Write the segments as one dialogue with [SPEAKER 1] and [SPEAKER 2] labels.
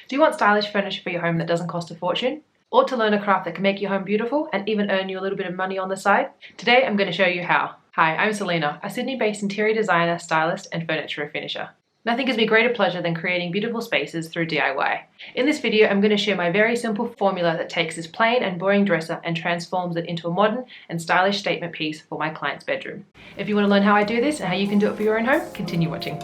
[SPEAKER 1] Do you want stylish furniture for your home that doesn't cost a fortune? Or to learn a craft that can make your home beautiful and even earn you a little bit of money on the side? Today I'm going to show you how. Hi, I'm Selena, a Sydney-based interior designer, stylist and furniture refinisher. Nothing gives me greater pleasure than creating beautiful spaces through DIY. In this video I'm going to share my very simple formula that takes this plain and boring dresser and transforms it into a modern and stylish statement piece for my client's bedroom. If you want to learn how I do this and how you can do it for your own home, continue watching.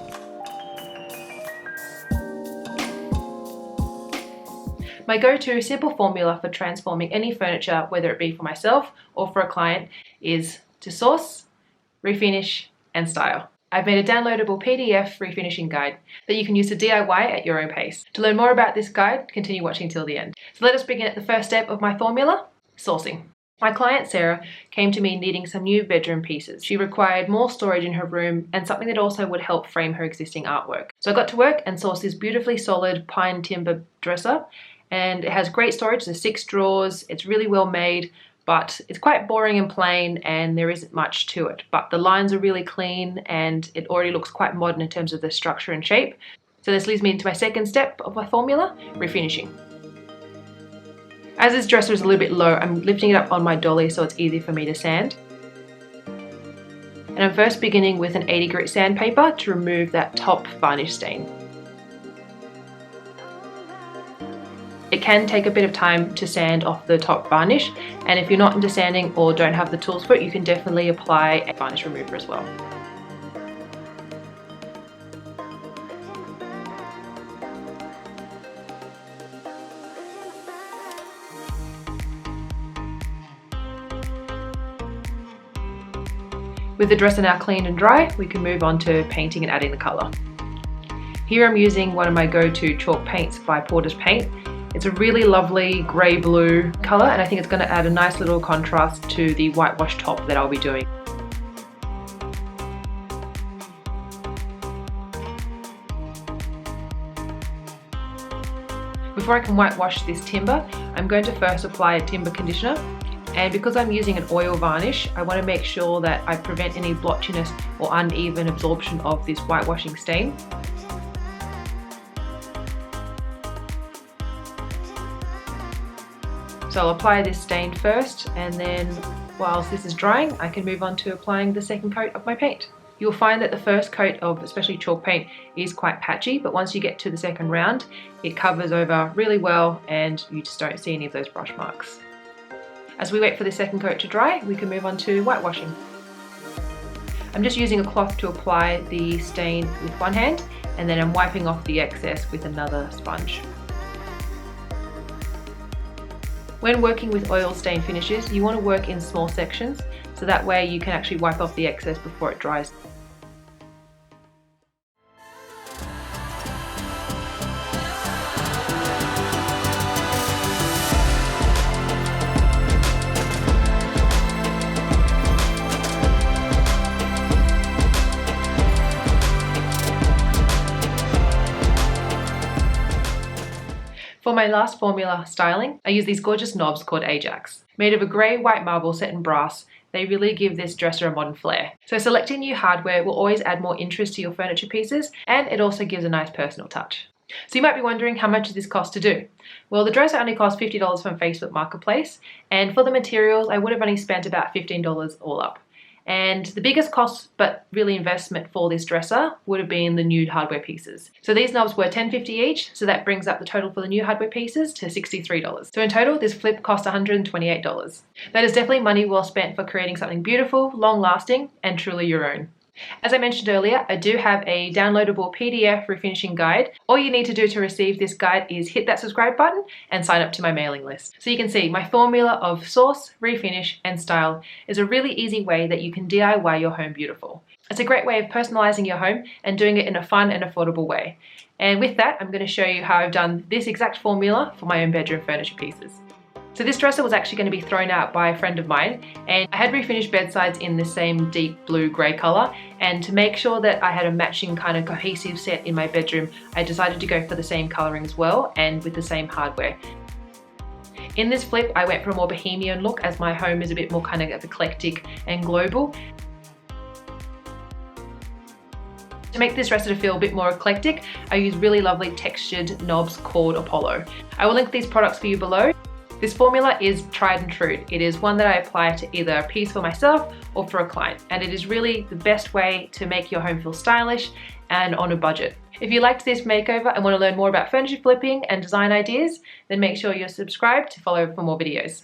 [SPEAKER 1] My go-to simple formula for transforming any furniture, whether it be for myself or for a client, is to source, refinish, and style. I've made a downloadable PDF refinishing guide that you can use to DIY at your own pace. To learn more about this guide, continue watching till the end. So let us begin at the first step of my formula, sourcing. My client Sarah came to me needing some new bedroom pieces. She required more storage in her room and something that also would help frame her existing artwork. So I got to work and sourced this beautifully solid pine timber dresser. And it has great storage. There's 6 drawers. It's really well made, but it's quite boring and plain and there isn't much to it. But the lines are really clean and it already looks quite modern in terms of the structure and shape. So this leads me into my second step of my formula, refinishing. As this dresser is a little bit low, I'm lifting it up on my dolly so it's easy for me to sand. And I'm first beginning with an 80 grit sandpaper to remove that top varnish stain. It can take a bit of time to sand off the top varnish, and if you're not into sanding or don't have the tools for it, you can definitely apply a varnish remover as well. With the dresser now clean and dry, we can move on to painting and adding the colour. Here I'm using one of my go-to chalk paints by Porter's Paint. It's a really lovely grey-blue colour and I think it's going to add a nice little contrast to the whitewash top that I'll be doing. Before I can whitewash this timber, I'm going to first apply a timber conditioner, and because I'm using an oil varnish, I want to make sure that I prevent any blotchiness or uneven absorption of this whitewashing stain. So I'll apply this stain first, and then whilst this is drying, I can move on to applying the second coat of my paint. You'll find that the first coat of especially chalk paint is quite patchy, but once you get to the second round, it covers over really well and you just don't see any of those brush marks. As we wait for the second coat to dry, we can move on to whitewashing. I'm just using a cloth to apply the stain with one hand, and then I'm wiping off the excess with another sponge. When working with oil stain finishes, you want to work in small sections, so that way you can actually wipe off the excess before it dries. For my last formula, styling, I use these gorgeous knobs called Ajax. Made of a grey white marble set in brass, they really give this dresser a modern flair. So selecting new hardware will always add more interest to your furniture pieces, and it also gives a nice personal touch. So you might be wondering, how much does this cost to do? Well, the dresser only cost $50 from Facebook Marketplace, and for the materials I would have only spent about $15 all up. And the biggest cost, but really investment for this dresser, would have been the new hardware pieces. So these knobs were $10.50 each, so that brings up the total for the new hardware pieces to $63. So in total, this flip cost $128. That is definitely money well spent for creating something beautiful, long-lasting, and truly your own. As I mentioned earlier, I do have a downloadable PDF refinishing guide. All you need to do to receive this guide is hit that subscribe button and sign up to my mailing list. So you can see my formula of source, refinish, and style is a really easy way that you can DIY your home beautiful. It's a great way of personalizing your home and doing it in a fun and affordable way. And with that, I'm going to show you how I've done this exact formula for my own bedroom furniture pieces. So this dresser was actually going to be thrown out by a friend of mine, and I had refinished bedsides in the same deep blue grey colour, and to make sure that I had a matching kind of cohesive set in my bedroom, I decided to go for the same colouring as well and with the same hardware. In this flip, I went for a more bohemian look as my home is a bit more kind of eclectic and global. To make this dresser feel a bit more eclectic, I use really lovely textured knobs called Apollo. I will link these products for you below. This formula is tried and true. It is one that I apply to either a piece for myself or for a client, and it is really the best way to make your home feel stylish and on a budget. If you liked this makeover and want to learn more about furniture flipping and design ideas, then make sure you're subscribed to follow for more videos.